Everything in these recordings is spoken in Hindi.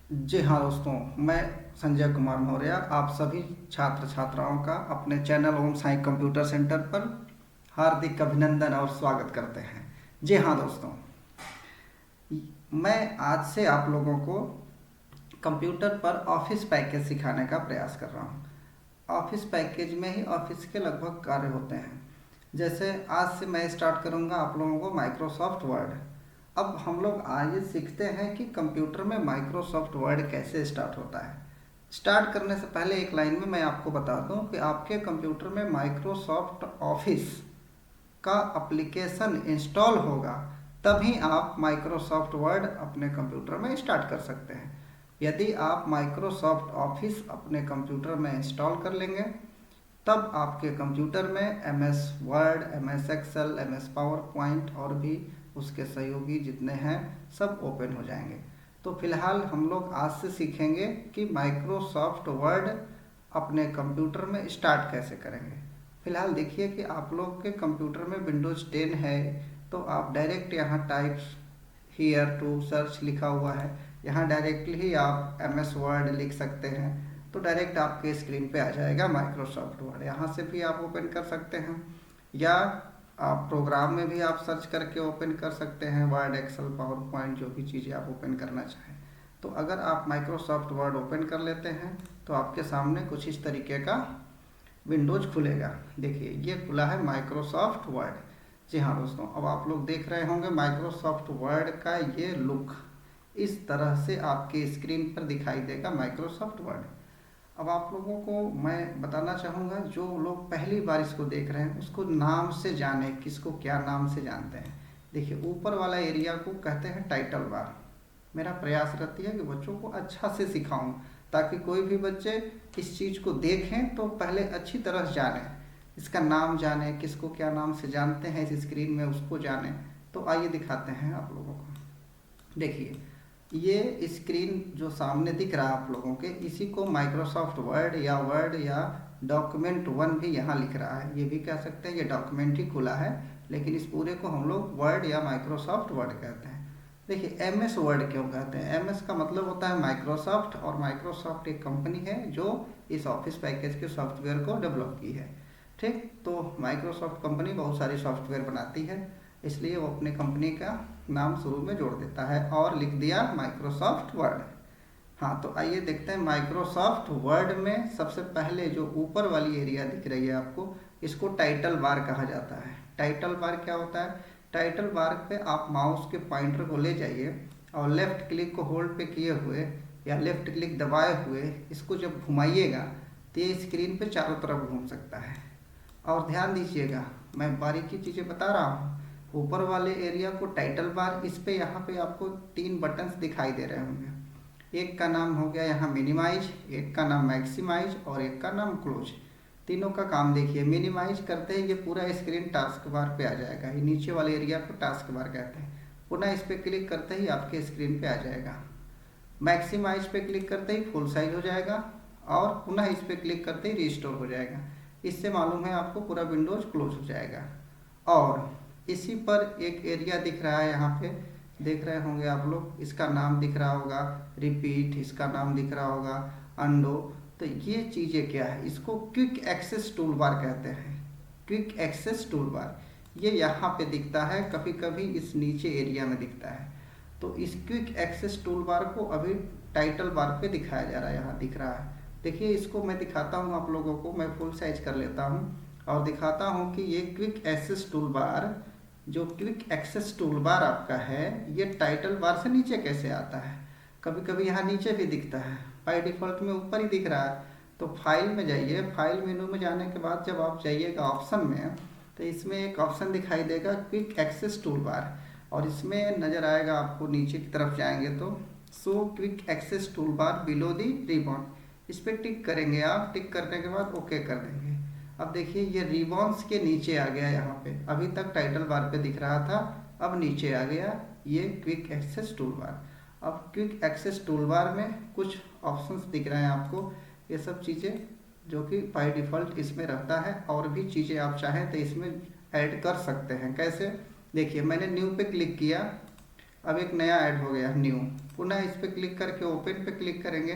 जी हाँ दोस्तों, मैं संजय कुमार मौर्य आप सभी छात्र छात्राओं का अपने चैनल ओम साई कंप्यूटर सेंटर पर हार्दिक अभिनंदन और स्वागत करते हैं। जी हाँ दोस्तों, मैं आज से आप लोगों को कंप्यूटर पर ऑफिस पैकेज सिखाने का प्रयास कर रहा हूँ। ऑफिस पैकेज में ही ऑफिस के लगभग कार्य होते हैं। जैसे आज से मैं स्टार्ट करूँगा आप लोगों को माइक्रोसॉफ्ट वर्ड। अब हम लोग आइए सीखते हैं कि कंप्यूटर में माइक्रोसॉफ्ट वर्ड कैसे स्टार्ट होता है। स्टार्ट करने से पहले एक लाइन में मैं आपको बता दूं कि आपके कंप्यूटर में माइक्रोसॉफ्ट ऑफिस का एप्लीकेशन इंस्टॉल होगा, तभी आप माइक्रोसॉफ्ट वर्ड अपने कंप्यूटर में स्टार्ट कर सकते हैं। यदि आप माइक्रोसॉफ्ट ऑफिस अपने कंप्यूटर में इंस्टॉल कर लेंगे, तब आपके कंप्यूटर में M S Word, M S Excel, M S PowerPoint और भी उसके सहयोगी जितने हैं सब ओपन हो जाएंगे। तो फिलहाल हम लोग आज से सीखेंगे कि माइक्रोसॉफ्ट वर्ड अपने कंप्यूटर में स्टार्ट कैसे करेंगे। फिलहाल देखिए कि आप लोग के कंप्यूटर में विंडोज़ 10 है, तो आप डायरेक्ट यहाँ टाइप्स हियर टू सर्च लिखा हुआ है, यहाँ डायरेक्टली ही आप एम एस वर्ड लिख सकते हैं। तो डायरेक्ट आपके स्क्रीन पे आ जाएगा माइक्रोसॉफ्ट वर्ड। यहाँ से भी आप ओपन कर सकते हैं, या आप प्रोग्राम में भी आप सर्च करके ओपन कर सकते हैं, वर्ड, एक्सेल, पावर पॉइंट, जो भी चीज़ें आप ओपन करना चाहें। तो अगर आप माइक्रोसॉफ्ट वर्ड ओपन कर लेते हैं तो आपके सामने कुछ इस तरीके का विंडोज खुलेगा। देखिए ये खुला है माइक्रोसॉफ्ट वर्ड। जी हाँ दोस्तों, अब आप लोग देख रहे होंगे माइक्रोसॉफ्ट वर्ड का ये लुक इस तरह से आपके स्क्रीन पर दिखाई देगा माइक्रोसॉफ्ट वर्ड। अब आप लोगों को मैं बताना चाहूँगा, जो लोग पहली बार इसको देख रहे हैं उसको नाम से जाने, किसको क्या नाम से जानते हैं। देखिए ऊपर वाला एरिया को कहते हैं टाइटल बार। मेरा प्रयास रहती है कि बच्चों को अच्छा से सिखाऊं, ताकि कोई भी बच्चे इस चीज़ को देखें तो पहले अच्छी तरह जानें, इसका नाम जाने, किसको क्या नाम से जानते हैं इस स्क्रीन में उसको जानें। तो आइए दिखाते हैं आप लोगों को। देखिए ये स्क्रीन जो सामने दिख रहा है आप लोगों के, इसी को माइक्रोसॉफ्ट वर्ड या डॉक्यूमेंट 1 भी यहाँ लिख रहा है। ये भी कह सकते हैं ये डॉक्यूमेंट ही खुला है, लेकिन इस पूरे को हम लोग वर्ड या माइक्रोसॉफ्ट वर्ड कहते हैं। देखिए एम एस वर्ड क्यों कहते हैं? एम एस का मतलब होता है माइक्रोसॉफ्ट, और माइक्रोसॉफ्ट एक कंपनी है जो इस ऑफिस पैकेज के सॉफ्टवेयर को डेवलप की है। ठीक, तो माइक्रोसॉफ्ट कंपनी बहुत सारी सॉफ्टवेयर बनाती है, इसलिए वो अपने कंपनी का नाम शुरू में जोड़ देता है और लिख दिया माइक्रोसॉफ्ट वर्ड। हाँ, तो आइए देखते हैं माइक्रोसॉफ्ट वर्ड में सबसे पहले जो ऊपर वाली एरिया दिख रही है आपको, इसको टाइटल बार कहा जाता है। टाइटल बार क्या होता है? टाइटल बार पे आप माउस के पॉइंटर को ले जाइए और लेफ्ट क्लिक को होल्ड पे किए हुए या लेफ्ट क्लिक दबाए हुए इसको जब घुमाइएगा तो ये स्क्रीन पे चारों तरफ घूम सकता है। और ध्यान दीजिएगा, मैं बारीकी चीज़ें बता रहा हूँ। ऊपर वाले एरिया को टाइटल बार, इस पे यहाँ पे आपको 3 बटन्स दिखाई दे रहे होंगे। एक का नाम हो गया यहाँ मिनिमाइज, एक का नाम मैक्सिमाइज और एक का नाम क्लोज। तीनों का काम देखिए, मिनिमाइज करते ही ये पूरा स्क्रीन टास्क बार पे आ जाएगा। ये नीचे वाले एरिया को टास्क बार कहते हैं। पुनः इस पर क्लिक करते ही आपके स्क्रीन पे आ जाएगा। मैक्सिमाइज पे क्लिक करते ही फुल साइज हो जाएगा, और पुनः इस पर क्लिक करते ही रिस्टोर हो जाएगा। इससे मालूम है आपको पूरा विंडोज क्लोज हो जाएगा। और इसी पर एक एरिया दिख रहा है, यहाँ पे देख रहे होंगे आप लोग, इसका नाम दिख रहा होगा रिपीट, इसका नाम दिख रहा होगा अंडो। तो ये चीज़ें क्या है? इसको क्विक एक्सेस टूल बार कहते हैं। क्विक एक्सेस टूल बार ये यहाँ पे दिखता है, कभी कभी इस नीचे एरिया में दिखता है। तो इस क्विक एक्सेस टूल बार को अभी टाइटल बार पे दिखाया जा रहा है, यहाँ दिख रहा है। देखिए इसको मैं दिखाता हूँ आप लोगों को, मैं फुल साइज कर लेता हूँ और दिखाता हूँ कि ये क्विक एक्सेस टूल बार, जो क्विक एक्सेस टूल बार आपका है, ये टाइटल बार से नीचे कैसे आता है। कभी कभी यहाँ नीचे भी दिखता है, बाय डिफ़ॉल्ट में ऊपर ही दिख रहा है। तो फाइल में जाइए, फाइल मेनू में जाने के बाद जब आप जाइएगा ऑप्शन में, तो इसमें एक ऑप्शन दिखाई देगा क्विक एक्सेस टूल बार, और इसमें नज़र आएगा आपको, नीचे की तरफ जाएंगे तो show quick access toolbar below the ribbon, इस पर टिक करेंगे आप। टिक करने के बाद ओके कर देंगे। अब देखिए ये रिबॉन्स के नीचे आ गया, यहाँ पे अभी तक टाइटल बार पे दिख रहा था, अब नीचे आ गया ये क्विक एक्सेस टूल बार। अब क्विक एक्सेस टूल बार में कुछ ऑप्शंस दिख रहे हैं आपको, ये सब चीज़ें जो कि बाय डिफ़ॉल्ट इसमें रहता है, और भी चीज़ें आप चाहें तो इसमें ऐड कर सकते हैं। कैसे? देखिए मैंने न्यू पे क्लिक किया, अब एक नया ऐड हो गया न्यू, पुनः इस पर क्लिक करके ओपन पे क्लिक करेंगे,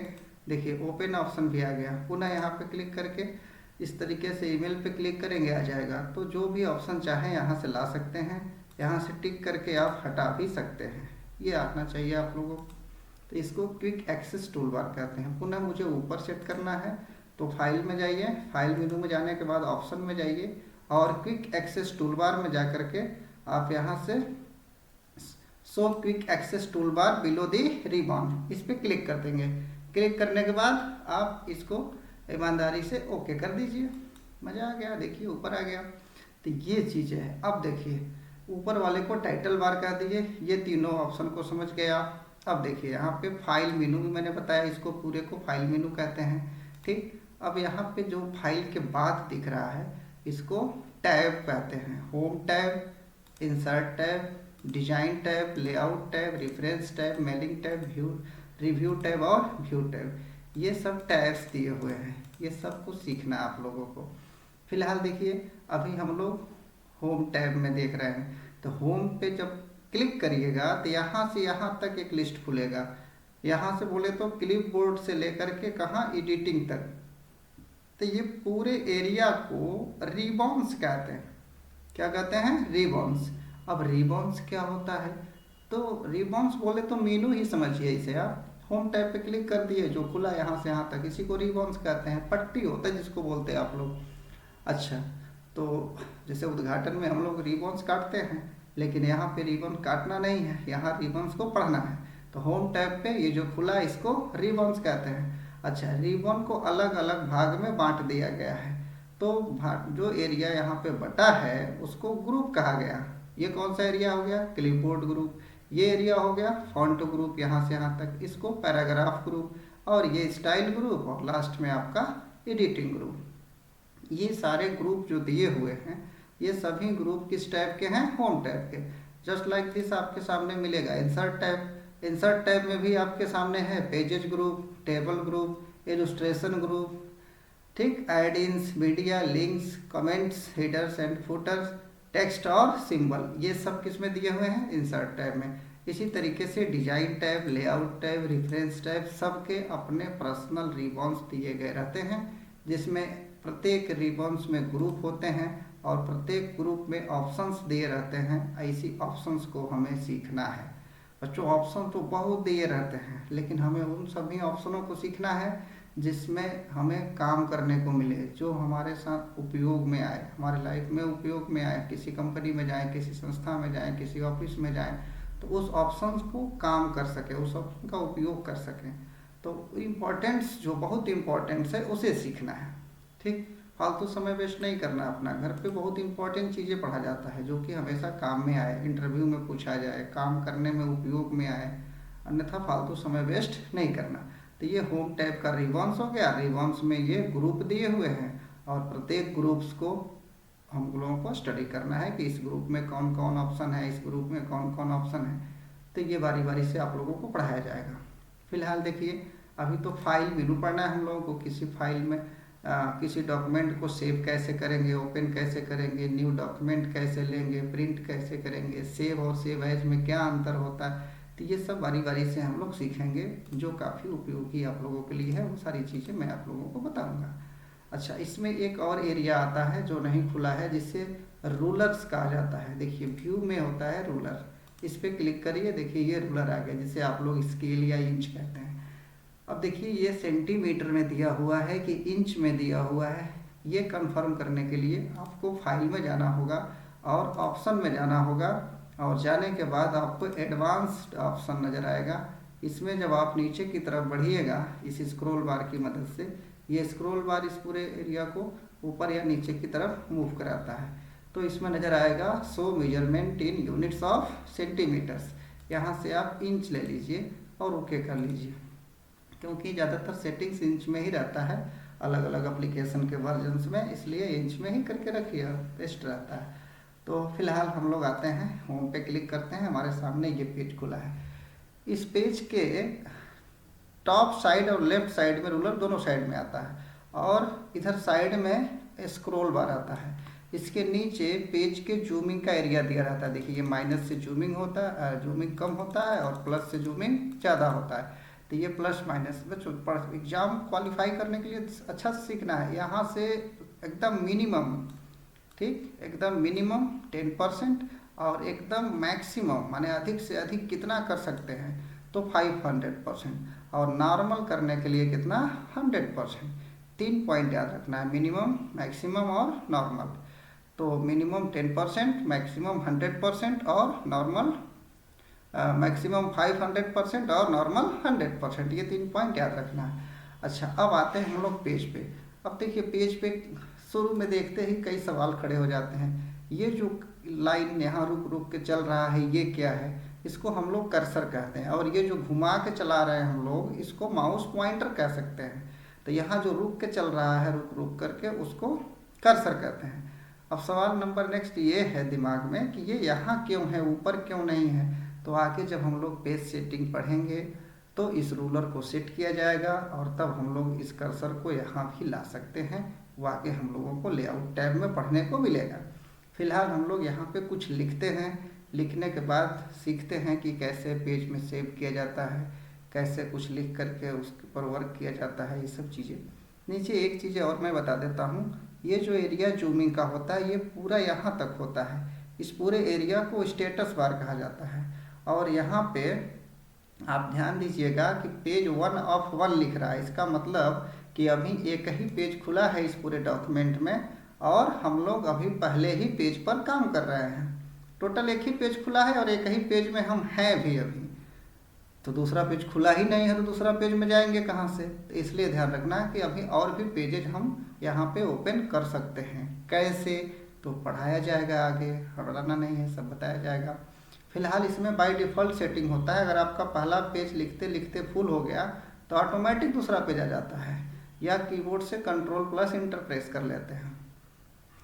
देखिए ओपन ऑप्शन भी आ गया। पुनः यहाँ पे क्लिक करके इस तरीके से ईमेल पे क्लिक करेंगे, आ जाएगा। तो जो भी ऑप्शन चाहें यहाँ से ला सकते हैं, यहाँ से टिक करके आप हटा भी सकते हैं, ये आना चाहिए आप लोगों को। तो इसको क्विक एक्सेस टूल बार कहते हैं। पुनः मुझे ऊपर सेट करना है तो फाइल में जाइए, फाइल मेनू में जाने के बाद ऑप्शन में जाइए और क्विक एक्सेस टूल बार में जा करके आप यहाँ से show quick access toolbar below the ribbon, इस पर क्लिक कर देंगे। क्लिक करने के बाद आप इसको ईमानदारी से ओके कर दीजिए। मज़ा आ गया, देखिए ऊपर आ गया। तो ये चीज़ है। अब देखिए ऊपर वाले को टाइटल बार कर दीजिए, ये तीनों ऑप्शन को समझ गए आप। अब देखिए यहाँ पे फाइल मेनू भी मैंने बताया, इसको पूरे को फाइल मेनू कहते हैं, ठीक। अब यहाँ पे जो फाइल के बाद दिख रहा है इसको टैब कहते हैं। Home tab, insert tab, design tab, layout tab, reference tab, mailing tab, view review tab और व्यू टैब, ये सब टैब्स दिए हुए हैं। ये सब कुछ सीखना है आप लोगों को। फिलहाल देखिए अभी हम लोग होम टैब में देख रहे हैं, तो होम पे जब क्लिक करिएगा तो यहाँ से यहाँ तक एक लिस्ट खुलेगा। यहाँ से बोले तो क्लिप बोर्ड से लेकर के कहाँ एडिटिंग तक, तो ये पूरे एरिया को रिबॉन्स कहते हैं। क्या कहते हैं? रिबॉन्स। अब रिबॉन्स क्या होता है? तो रिबॉन्स बोले तो मेनू ही समझिए इसे आप। होम टैब पे क्लिक कर दिए, जो खुला यहाँ से यहाँ तक, इसी को रिबॉन्स कहते हैं। पट्टी होता है जिसको बोलते हैं आप लोग। अच्छा, तो जैसे उद्घाटन में हम लोग रिबॉन्स काटते हैं, लेकिन यहाँ पे रिबॉन काटना नहीं है, यहाँ रिबॉन्स को पढ़ना है। तो होम टैब पे ये जो खुला है इसको रिबॉन्स कहते हैं। अच्छा, रिबॉन को अलग अलग भाग में बांट दिया गया है। तो जो एरिया यहाँ पे बटा है उसको ग्रुप कहा गया। ये कौन सा एरिया हो गया? Clipboard group. ये एरिया हो गया फॉन्ट ग्रुप, यहाँ से यहाँ तक, इसको पैराग्राफ ग्रुप, और ये स्टाइल ग्रुप, और लास्ट में आपका एडिटिंग ग्रुप। ये सारे ग्रुप जो दिए हुए हैं ये सभी ग्रुप किस टाइप के हैं? होम टाइप के। जस्ट लाइक दिस आपके सामने मिलेगा इंसर्ट टाइप। इंसर्ट टाइप में भी आपके सामने है pages group, table group, illustration group, ठीक, add ins, media, links, comments, headers and footers, text और सिंबल, ये सब किस में दिए हुए हैं? इंसर्ट टैब में। इसी तरीके से design tab, layout tab, reference tab, सबके अपने पर्सनल रिबॉन्स दिए गए रहते हैं, जिसमें प्रत्येक रिबॉन्स में ग्रुप होते हैं और प्रत्येक ग्रुप में ऑप्शंस दिए रहते हैं। ऐसी ऑप्शंस को हमें सीखना है बच्चों। ऑप्शन तो बहुत दिए रहते हैं, लेकिन हमें उन सभी ऑप्शनों को सीखना है जिसमें हमें काम करने को मिले, जो हमारे साथ उपयोग में आए, हमारे लाइफ में उपयोग में आए। किसी कंपनी में जाएं, किसी संस्था में जाएं, किसी ऑफिस में जाएं, तो उस ऑप्शंस को काम कर सके, उस ऑप्शन का उपयोग कर सकें। तो इम्पोर्टेंस जो बहुत इम्पोर्टेंस है उसे सीखना है, ठीक। फालतू समय वेस्ट नहीं करना अपना। घर पे बहुत इंपॉर्टेंट चीज़ें पढ़ा जाता है जो कि हमेशा काम में आए, इंटरव्यू में पूछा जाए, काम करने में उपयोग में आए, अन्यथा फालतू समय वेस्ट नहीं करना। तो ये होम टैब का रिबॉन्स हो गया। रिबॉन्स में ये ग्रुप दिए हुए हैं और प्रत्येक ग्रुप्स को हम लोगों को स्टडी करना है कि इस ग्रुप में कौन कौन ऑप्शन है, इस ग्रुप में कौन कौन ऑप्शन है। तो ये बारी बारी से आप लोगों को पढ़ाया जाएगा। फिलहाल देखिए अभी तो फाइल मेनू पढ़ना है हम लोगों को। किसी फाइल में किसी डॉक्यूमेंट को सेव कैसे करेंगे, ओपन कैसे करेंगे, न्यू डॉक्यूमेंट कैसे लेंगे, प्रिंट कैसे करेंगे, सेव और सेव एज में क्या अंतर होता है। तो ये सब बारी बारी से हम लोग सीखेंगे, जो काफ़ी उपयोगी आप लोगों के लिए है। वो सारी चीज़ें मैं आप लोगों को बताऊंगा। अच्छा, इसमें एक और एरिया आता है जो नहीं खुला है, जिसे रूलर्स कहा जाता है। देखिए व्यू में होता है रूलर, इस पर क्लिक करिए, देखिए ये रूलर आ गया, जिसे आप लोग स्केल या इंच कहते हैं। अब देखिए ये सेंटीमीटर में दिया हुआ है कि इंच में दिया हुआ है। ये कंफर्म करने के लिए आपको फाइल में जाना होगा और ऑप्शन में जाना होगा, और जाने के बाद आपको एडवांस्ड ऑप्शन नज़र आएगा। इसमें जब आप नीचे की तरफ बढ़िएगा इस स्क्रॉल बार की मदद से, ये स्क्रॉल बार इस पूरे एरिया को ऊपर या नीचे की तरफ मूव कराता है। तो इसमें नज़र आएगा show measurement in units of centimetres. यहाँ से आप इंच ले लीजिए और ओके कर लीजिए, क्योंकि ज़्यादातर सेटिंग्स इंच में ही रहता है अलग अलग एप्लीकेशन के वर्जन्स में, इसलिए इंच में ही करके रखिए, बेस्ट रहता है। तो फिलहाल हम लोग आते हैं होम पे क्लिक करते हैं, हमारे सामने ये पेज खुला है। इस पेज के टॉप साइड और लेफ्ट साइड में रूलर दोनों साइड में आता है, और इधर साइड में स्क्रॉल बार आता है। इसके नीचे पेज के जूमिंग का एरिया दिया रहता है। देखिए ये माइनस से जूमिंग होता है, जूमिंग कम होता है, और प्लस से जूमिंग ज़्यादा होता है। तो ये प्लस माइनस बच्चों एग्जाम क्वालिफाई करने के लिए अच्छा से सीखना है। यहाँ से एकदम मिनिमम, ठीक, एकदम मिनिमम 10% और एकदम मैक्सिमम माने अधिक से अधिक कितना कर सकते हैं तो 500%, और नॉर्मल करने के लिए कितना 100%। 3 पॉइंट याद रखना है, मिनिमम, मैक्सिमम और नॉर्मल। तो मिनिमम 10%, मैक्सिमम 100% और नॉर्मल मैक्सिमम 500% और नॉर्मल 100%। ये 3 पॉइंट याद रखना है। अच्छा, अब आते हैं हम लोग पेज पे। अब देखिए पेज पे शुरू में देखते ही कई सवाल खड़े हो जाते हैं। ये जो लाइन यहाँ रुक रुक के चल रहा है ये क्या है? इसको हम लोग कर्सर कहते हैं, और ये जो घुमा के चला रहे हैं हम लोग इसको माउस पॉइंटर कह सकते हैं। तो यहाँ जो रुक के चल रहा है रुक रुक करके उसको कर्सर कहते हैं। अब सवाल नंबर नेक्स्ट ये है दिमाग में कि ये यहाँ क्यों है, ऊपर क्यों नहीं है? तो आगे जब हम लोग पेज सेटिंग पढ़ेंगे तो इस रूलर को सेट किया जाएगा और तब हम लोग इस कर्सर को यहाँ भी ला सकते हैं। वो आगे हम लोगों को लेआउट टैब में पढ़ने को मिलेगा। फिलहाल हम लोग यहाँ पे कुछ लिखते हैं, लिखने के बाद सीखते हैं कि कैसे पेज में सेव किया जाता है, कैसे कुछ लिख करके उसके ऊपर वर्क किया जाता है, ये सब चीज़ें। नीचे एक चीज़ और मैं बता देता हूँ, ये जो एरिया जूमिंग का होता है ये पूरा यहाँ तक होता है। इस पूरे एरिया को स्टेटस बार कहा जाता है। और यहाँ पे आप ध्यान दीजिएगा कि पेज 1 ऑफ 1 लिख रहा है। इसका मतलब कि अभी एक ही पेज खुला है इस पूरे डॉक्यूमेंट में, और हम लोग अभी पहले ही पेज पर काम कर रहे हैं। टोटल एक ही पेज खुला है और एक ही पेज में हम हैं भी अभी। तो दूसरा पेज खुला ही नहीं है तो दूसरा पेज में जाएंगे कहाँ से? तो इसलिए ध्यान रखना है कि अभी और भी पेजेज हम यहाँ पे ओपन कर सकते हैं। कैसे? तो पढ़ाया जाएगा आगे, हड़बड़ाना नहीं है, सब बताया जाएगा। फिलहाल इसमें बाय डिफ़ॉल्ट सेटिंग होता है, अगर आपका पहला पेज लिखते लिखते फुल हो गया तो ऑटोमेटिक दूसरा पेज आ जाता है, या कीबोर्ड से कंट्रोल+ इंटर प्रेस कर लेते हैं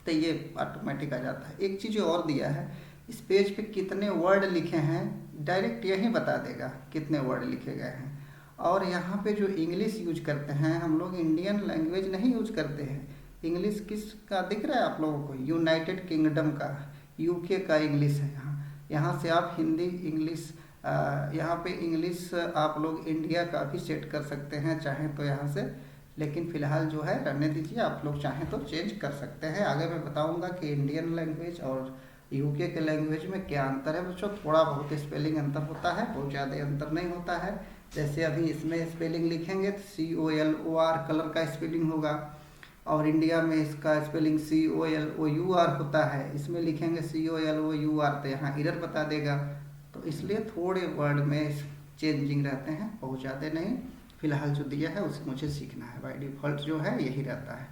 तो ये ऑटोमेटिक आ जाता है। एक चीज़ और दिया है, इस पेज पे कितने वर्ड लिखे हैं डायरेक्ट यही बता देगा कितने वर्ड लिखे गए हैं। और यहाँ पे जो इंग्लिश यूज करते हैं हम लोग इंडियन लैंग्वेज नहीं यूज करते हैं। इंग्लिश किस का दिख रहा है आप लोगों को? यूनाइटेड किंगडम का, यूके का इंग्लिश है। यहाँ से आप हिंदी इंग्लिश, यहाँ पे इंग्लिश आप लोग इंडिया का भी सेट कर सकते हैं चाहें तो यहाँ से, लेकिन फ़िलहाल जो है रहने दीजिए। आप लोग चाहें तो चेंज कर सकते हैं। आगे मैं बताऊँगा कि इंडियन लैंग्वेज और यूके के लैंग्वेज में क्या अंतर है। बच्चों थोड़ा बहुत स्पेलिंग अंतर होता है, बहुत ज़्यादा अंतर नहीं होता है। जैसे अभी इसमें स्पेलिंग लिखेंगे तो COLOR कलर का स्पेलिंग होगा, और इंडिया में इसका स्पेलिंग COLOUR होता है। इसमें लिखेंगे COLOUR तो यहाँ एरर बता देगा। तो इसलिए थोड़े वर्ड में चेंजिंग रहते हैं, बहुत ज़्यादा नहीं। फिलहाल जो दिया है उसे मुझे सीखना है, बाय डिफ़ॉल्ट जो है यही रहता है।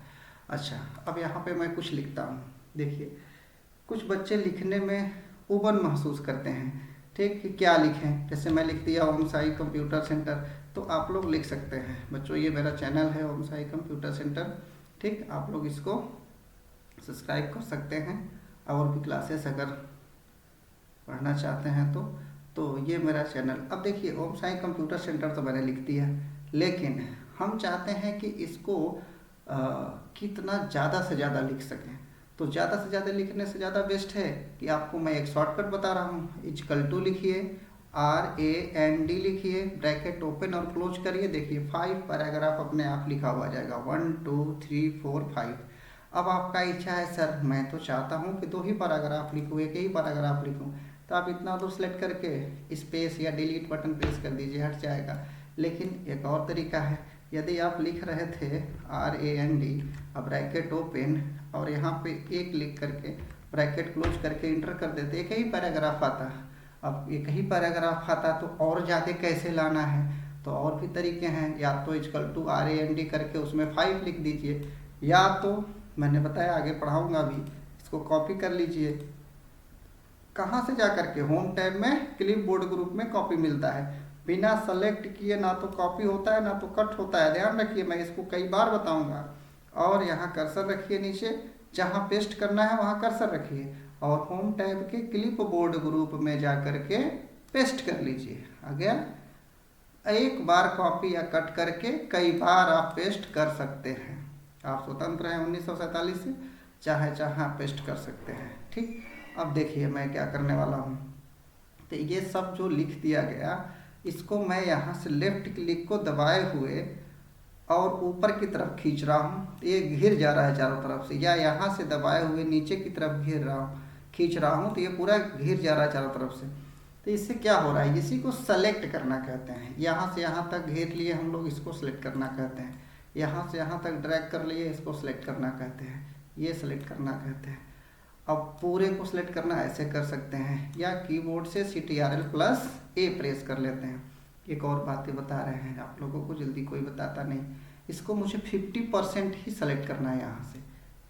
अच्छा, अब यहाँ पे मैं कुछ लिखता हूँ। देखिए कुछ बच्चे लिखने में उबन महसूस करते हैं, ठीक, कि क्या लिखें। जैसे मैं लिख दिया ओम साई कंप्यूटर सेंटर, तो आप लोग लिख सकते हैं। बच्चों ये मेरा चैनल है ओम साई कंप्यूटर सेंटर, ठीक, आप लोग इसको सब्सक्राइब कर सकते हैं। और भी क्लासेस अगर पढ़ना चाहते हैं तो ये मेरा चैनल। अब देखिए ओम साई कंप्यूटर सेंटर तो मैंने लिख दिया, लेकिन हम चाहते हैं कि इसको कितना ज़्यादा से ज़्यादा लिख सकें। तो ज़्यादा से ज़्यादा लिखने से ज़्यादा बेस्ट है कि आपको मैं एक शॉर्टकट बता रहा हूँ। = लिखिए, RAND लिखिए, ब्रैकेट ओपन और क्लोज करिए। देखिए 5 पैराग्राफ अपने आप लिखा हुआ जाएगा, 1 2 3 4 5। अब आपका इच्छा है सर मैं तो चाहता हूँ कि 2 ही पैराग्राफ लिखूँ, एक ही पैराग्राफ लिखूँ, तो आप इतना दूर सेलेक्ट करके स्पेस या डिलीट बटन प्रेस कर दीजिए, हट जाएगा। लेकिन एक और तरीका है, यदि आप लिख रहे थे RAND, अब ब्रैकेट ओपन और यहाँ पे एक लिख करके ब्रैकेट क्लोज करके इंटर कर देते, एक ही पैराग्राफ आता। अब एक ही पैराग्राफ आता तो और ज़्यादा कैसे लाना है? तो और भी तरीके हैं, या तो RAND करके उसमें 5 लिख दीजिए, या तो मैंने बताया आगे पढ़ाऊँगा भी, इसको कॉपी कर लीजिए। कहाँ से जा करके? होम टैब में क्लिपबोर्ड ग्रुप में कॉपी मिलता है। बिना सेलेक्ट किए ना तो कॉपी होता है ना तो कट होता है, ध्यान रखिए, मैं इसको कई बार बताऊंगा। और यहाँ कर्सर रखिए, नीचे जहाँ पेस्ट करना है वहाँ कर्सर रखिए, और होम टैब के क्लिपबोर्ड ग्रुप में जा करके पेस्ट कर लीजिए। आ गया? एक बार कॉपी या कट करके कई बार आप पेस्ट कर सकते हैं। आप स्वतंत्र हैं 1947 से, चाहे जहाँ पेस्ट कर सकते हैं। ठीक, अब देखिए मैं क्या करने वाला हूँ। तो ये सब जो लिख दिया गया, इसको मैं यहाँ से लेफ्ट क्लिक को दबाए हुए और ऊपर की तरफ खींच रहा हूँ, तो ये घिर जा रहा है चारों तरफ से, या यहाँ से दबाए हुए नीचे की तरफ घिर रहा हूँ, खींच रहा हूँ, तो ये पूरा घिर जा रहा है चारों तरफ से। तो इससे क्या हो रहा है, इसी को सेलेक्ट करना कहते हैं। यहाँ से यहाँ तक घेर लिए हम लोग, इसको सेलेक्ट करना कहते हैं। यहाँ से यहाँ तक ड्रैग कर लिए, इसको सेलेक्ट करना कहते हैं। ये सेलेक्ट करना कहते हैं। अब पूरे को सिलेक्ट करना ऐसे कर सकते हैं, या कीबोर्ड से CTRL+A प्रेस कर लेते हैं। एक और बातें बता रहे हैं आप लोगों को, जल्दी कोई बताता नहीं। इसको मुझे 50% ही सेलेक्ट करना है यहाँ से।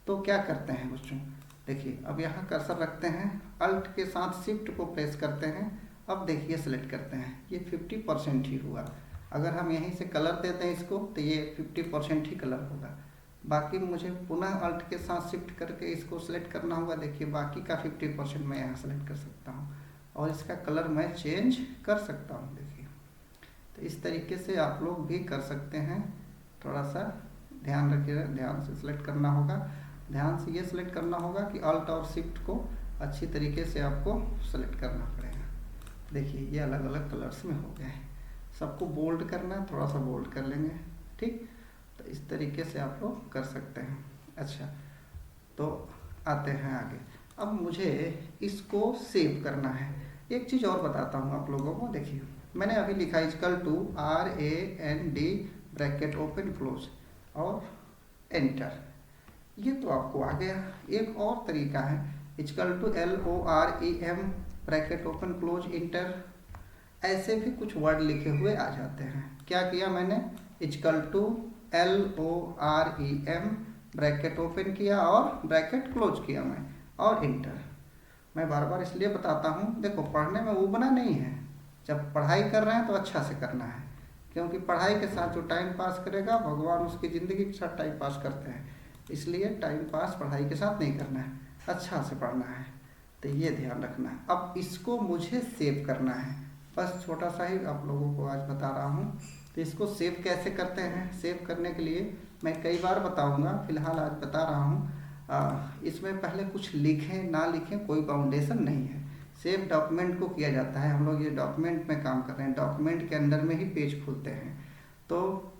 तो क्या करते हैं बच्चों, देखिए अब यहाँ कर्सर रखते हैं, अल्ट के साथ शिफ्ट को प्रेस करते हैं। अब देखिए सेलेक्ट करते हैं, ये 50% ही हुआ। अगर हम यहीं से कलर देते हैं इसको, तो ये 50% ही कलर होगा। बाकी मुझे पुनः अल्ट के साथ शिफ्ट करके इसको सेलेक्ट करना होगा। देखिए बाकी का 50% मैं यहाँ सेलेक्ट कर सकता हूँ, और इसका कलर मैं चेंज कर सकता हूँ। देखिए, तो इस तरीके से आप लोग भी कर सकते हैं। थोड़ा सा ध्यान रखिएगा, ध्यान से सिलेक्ट करना होगा। ध्यान से ये सिलेक्ट करना होगा कि अल्ट और शिफ्ट को अच्छी तरीके से आपको सेलेक्ट करना पड़ेगा। देखिए ये अलग अलग कलर्स में हो गए। सबको बोल्ड करना है, थोड़ा सा बोल्ड कर लेंगे। ठीक, तो इस तरीके से आप लोग कर सकते हैं। अच्छा, तो आते हैं आगे। अब मुझे इसको सेव करना है। एक चीज़ और बताता हूँ आप लोगों को। देखिए मैंने अभी लिखा =RAND ब्रैकेट ओपन क्लोज और एंटर। ये तो आपको आ गया। एक और तरीका है =LOREM bracket open close inter. ऐसे भी कुछ वर्ड लिखे हुए आ जाते हैं। क्या किया मैंने, =LOREM ब्रैकेट ओपन किया और ब्रैकेट क्लोज किया मैं, और इंटर। मैं बार बार इसलिए बताता हूँ, देखो पढ़ने में उबना नहीं है। जब पढ़ाई कर रहे हैं तो अच्छा से करना है, क्योंकि पढ़ाई के साथ जो टाइम पास करेगा, भगवान उसकी ज़िंदगी के साथ टाइम पास करते हैं। इसलिए टाइम पास पढ़ाई के साथ नहीं करना है, अच्छा से पढ़ना है। तो ये ध्यान रखना है। अब इसको मुझे सेव करना है, बस छोटा सा ही आप लोगों को आज बता रहा हूँ। तो इसको सेव कैसे करते हैं, सेव करने के लिए मैं कई बार बताऊँगा, फिलहाल आज बता रहा हूँ। इसमें पहले कुछ लिखें ना लिखें कोई बाउंडेशन नहीं है। सेव डॉक्यूमेंट को किया जाता है। हम लोग ये डॉक्यूमेंट में काम कर रहे हैं, डॉक्यूमेंट के अंदर में ही पेज खुलते हैं। तो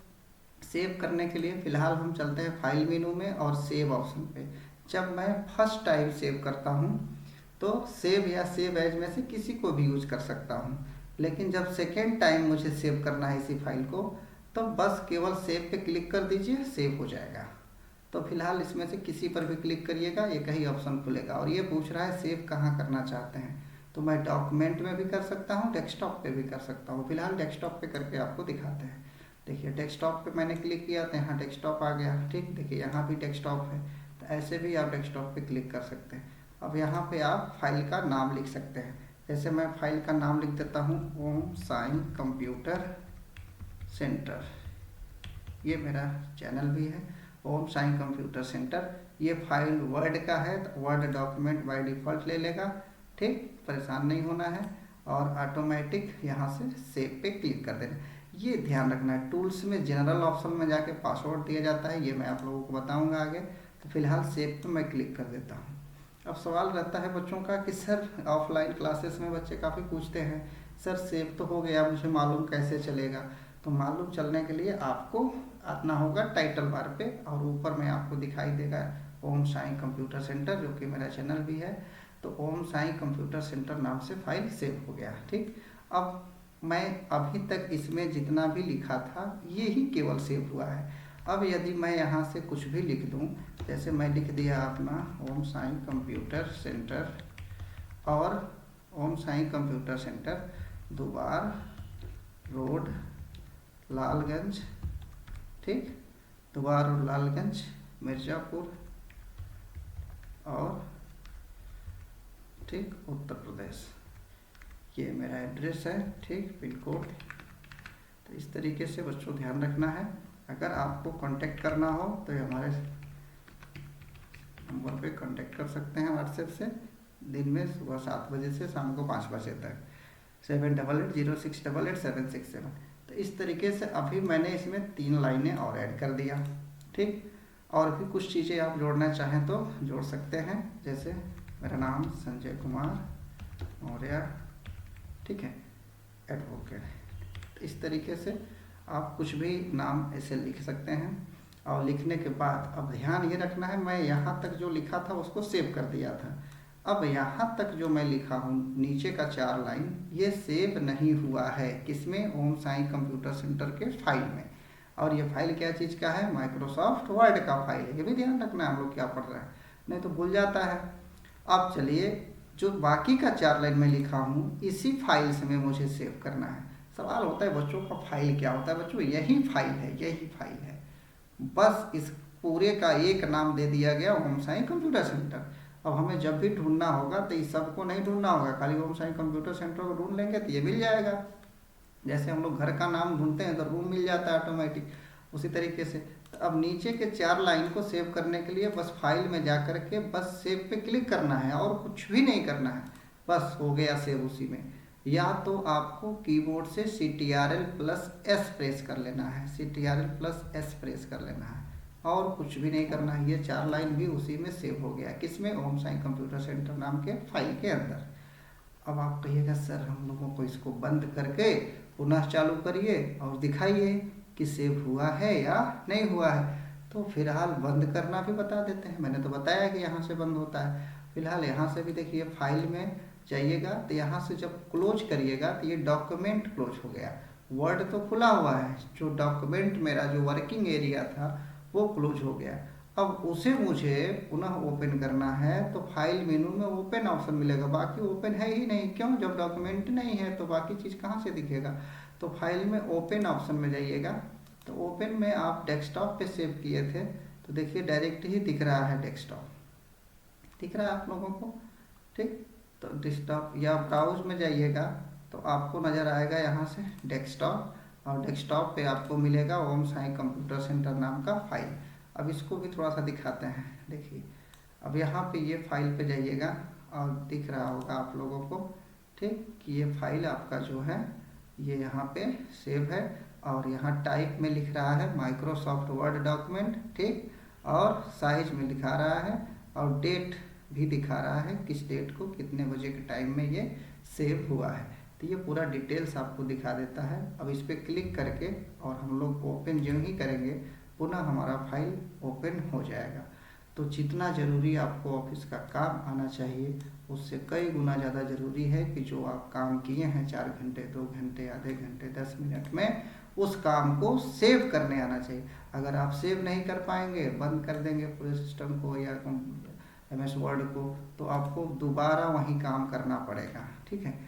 सेव करने के लिए फ़िलहाल हम चलते हैं फाइल मेनू में और सेव ऑप्शन पे। जब मैं फर्स्ट टाइम सेव करता हूँ तो सेव या सेव एज में से किसी को भी यूज कर सकता हूँ, लेकिन जब सेकेंड टाइम मुझे सेव करना है इसी फाइल को, तो बस केवल सेव पे क्लिक कर दीजिए, सेव हो जाएगा। तो फिलहाल इसमें से किसी पर भी क्लिक करिएगा, एक ही ऑप्शन खुलेगा। और ये पूछ रहा है सेव कहाँ करना चाहते हैं, तो मैं डॉक्यूमेंट में भी कर सकता हूँ, डेस्कटॉप पे भी कर सकता हूँ। फिलहाल डेस्कटॉप पे करके आपको दिखाते हैं। देखिए डेस्कटॉप पे मैंने क्लिक किया तो यहाँ डेस्कटॉप आ गया। ठीक, देखिए यहाँ भी डेस्कटॉप है, तो ऐसे भी आप डेस्कटॉप पे क्लिक कर सकते हैं। अब यहाँ पे आप फाइल का नाम लिख सकते हैं। जैसे मैं फाइल का नाम लिख देता हूँ ओम साई कंप्यूटर सेंटर। ये मेरा चैनल भी है, ओम साई कंप्यूटर सेंटर। ये फाइल वर्ड का है, तो वर्ड डॉक्यूमेंट बाय डिफ़ॉल्ट ले लेगा। ठीक, परेशान नहीं होना है, और ऑटोमेटिक यहाँ से सेव पे क्लिक कर देना। ये ध्यान रखना है। टूल्स में जनरल ऑप्शन में जाके पासवर्ड दिया जाता है, ये मैं आप लोगों को बताऊंगा आगे। तो फिलहाल सेव पे मैं क्लिक कर देता हूँ। अब सवाल रहता है बच्चों का कि सर ऑफलाइन क्लासेस में बच्चे काफ़ी पूछते हैं, सर सेव तो हो गया, मुझे मालूम कैसे चलेगा। तो मालूम चलने के लिए आपको आना होगा टाइटल बार पे, और ऊपर में आपको दिखाई देगा ओम साई कंप्यूटर सेंटर, जो कि मेरा चैनल भी है। तो ओम साई कंप्यूटर सेंटर नाम से फाइल सेव हो गया। ठीक, अब मैं अभी तक इसमें जितना भी लिखा था ये ही केवल सेव हुआ है। अब यदि मैं यहाँ से कुछ भी लिख दूँ, जैसे मैं लिख दिया अपना ओम साई कंप्यूटर सेंटर, और ओम साई कंप्यूटर सेंटर, दुबार रोड लालगंज। ठीक, दुबार रोड लालगंज मिर्ज़ापुर, और ठीक उत्तर प्रदेश, ये मेरा एड्रेस है। ठीक, पिन कोड। तो इस तरीके से बच्चों ध्यान रखना है। अगर आपको कांटेक्ट करना हो तो हमारे नंबर पे कांटेक्ट कर सकते हैं व्हाट्सएप से, दिन में सुबह 7 बजे से शाम को 5 बजे तक, 7880688767। तो इस तरीके से अभी मैंने इसमें 3 लाइनें और ऐड कर दिया। ठीक, और भी कुछ चीज़ें आप जोड़ना चाहें तो जोड़ सकते हैं, जैसे मेरा नाम संजय कुमार मौर्य, ठीक है, एडवोकेट। इस तरीके से आप कुछ भी नाम ऐसे लिख सकते हैं। और लिखने के बाद अब ध्यान ये रखना है, मैं यहाँ तक जो लिखा था उसको सेव कर दिया था। अब यहाँ तक जो मैं लिखा हूँ नीचे का 4 लाइन, ये सेव नहीं हुआ है किसमें, ओम साई कंप्यूटर सेंटर के फाइल में। और ये फाइल क्या चीज़ का है, माइक्रोसॉफ्ट वर्ड का फाइल है। ये भी ध्यान रखना है हम लोग क्या पढ़ रहे हैं, नहीं तो भूल जाता है। अब चलिए, जो बाकी का 4 लाइन में लिखा हूँ इसी फाइल से में मुझे सेव करना है। सवाल होता है बच्चों का फाइल क्या होता है, बच्चों यही फाइल है, यही फाइल है। बस इस पूरे का एक नाम दे दिया गया ओम साई कंप्यूटर सेंटर। अब हमें जब भी ढूंढना होगा तो इस सबको नहीं ढूंढना होगा, खाली ओम साई कंप्यूटर सेंटर को ढूंढ लेंगे तो ये मिल जाएगा। जैसे हम लोग घर का नाम ढूंढते हैं तो रूम मिल जाता है ऑटोमेटिक, उसी तरीके से। तो अब नीचे के 4 लाइन को सेव करने के लिए बस फाइल में जा कर के बस सेव पे क्लिक करना है और कुछ भी नहीं करना है, बस हो गया सेव उसी में। या तो आपको कीबोर्ड से CTRL+S प्रेस कर लेना है, CTRL+S प्रेस कर लेना है, और कुछ भी नहीं करना है। ये 4 लाइन भी उसी में सेव हो गया, किसमें, ओम साई कंप्यूटर सेंटर नाम के फाइल के अंदर। अब आप कहिएगा सर हम लोगों को इसको बंद करके पुनः चालू करिए और दिखाइए कि सेव हुआ है या नहीं हुआ है। तो फिलहाल बंद करना भी बता देते हैं, मैंने तो बताया कि यहाँ से बंद होता है। फिलहाल यहाँ से भी देखिए, फाइल में जाइएगा तो यहाँ से जब क्लोज करिएगा तो ये डॉक्यूमेंट क्लोज हो गया, वर्ड तो खुला हुआ है, जो डॉक्यूमेंट मेरा जो वर्किंग एरिया था वो क्लोज हो गया। अब उसे मुझे पुनः ओपन करना है तो फाइल मेनू में ओपन ऑप्शन मिलेगा, बाकी ओपन है ही नहीं। क्यों, जब डॉक्यूमेंट नहीं है तो बाकी चीज़ कहाँ से दिखेगा। तो फाइल में ओपन ऑप्शन में जाइएगा, तो ओपन में आप डेस्कटॉप पे सेव किए थे तो देखिए डायरेक्ट ही दिख रहा है, डेस्कटॉप दिख रहा है आप लोगों को, ठीक। तो डेस्कटॉप या ब्राउज में जाइएगा तो आपको नज़र आएगा यहाँ से डेस्कटॉप, और डेस्कटॉप पे आपको मिलेगा ओम साई कंप्यूटर सेंटर नाम का फाइल। अब इसको भी थोड़ा सा दिखाते हैं, देखिए। अब यहाँ पे ये फाइल पे जाइएगा और दिख रहा होगा आप लोगों को, ठीक, कि ये फाइल आपका जो है ये यहाँ पे सेव है। और यहाँ टाइप में लिख रहा है माइक्रोसॉफ्ट वर्ड डॉक्यूमेंट, ठीक, और साइज में दिखा रहा है और डेट भी दिखा रहा है, किस डेट को कितने बजे के टाइम में ये सेव हुआ है। तो ये पूरा डिटेल्स आपको दिखा देता है। अब इस पर क्लिक करके और हम लोग ओपन जो ही करेंगे पुनः हमारा फाइल ओपन हो जाएगा। तो जितना ज़रूरी आपको ऑफिस का काम आना चाहिए उससे कई गुना ज़्यादा ज़रूरी है कि जो आप काम किए हैं 4 घंटे, 2 घंटे, आधे घंटे, 10 मिनट में, उस काम को सेव करने आना चाहिए। अगर आप सेव नहीं कर पाएंगे, बंद कर देंगे पूरे सिस्टम को या MS वर्ड को, तो आपको दोबारा वही काम करना पड़ेगा, ठीक है।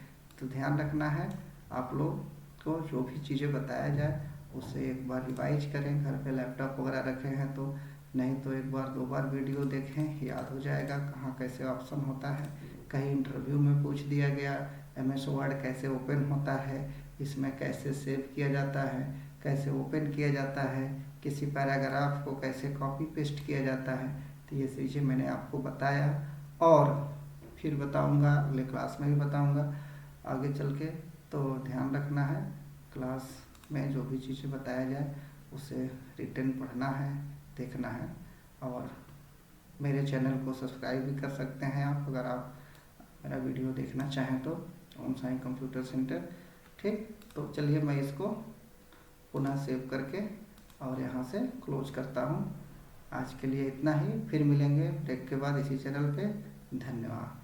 तो ध्यान रखना है, आप लोग को जो भी चीज़ें बताया जाए उससे एक बार रिवाइज करें, घर पे लैपटॉप वगैरह रखे हैं तो, नहीं तो एक बार 2 बार वीडियो देखें, याद हो जाएगा कहाँ कैसे ऑप्शन होता है। कहीं इंटरव्यू में पूछ दिया गया MS वर्ड कैसे ओपन होता है, इसमें कैसे सेव किया जाता है, कैसे ओपन किया जाता है, किसी पैराग्राफ को कैसे कॉपी पेस्ट किया जाता है। तो ये चीज़ें मैंने आपको बताया और फिर बताऊंगा, अगले क्लास में भी बताऊंगा आगे चल के। तो ध्यान रखना है, क्लास में जो भी चीज़ें बताया जाए उसे रिटर्न पढ़ना है, देखना है। और मेरे चैनल को सब्सक्राइब भी कर सकते हैं आप, अगर आप मेरा वीडियो देखना चाहें तो, ओम साई कंप्यूटर सेंटर, ठीक। तो चलिए मैं इसको पुनः सेव करके और यहाँ से क्लोज करता हूँ। आज के लिए इतना ही, फिर मिलेंगे ब्रेक के बाद इसी चैनल पे। धन्यवाद।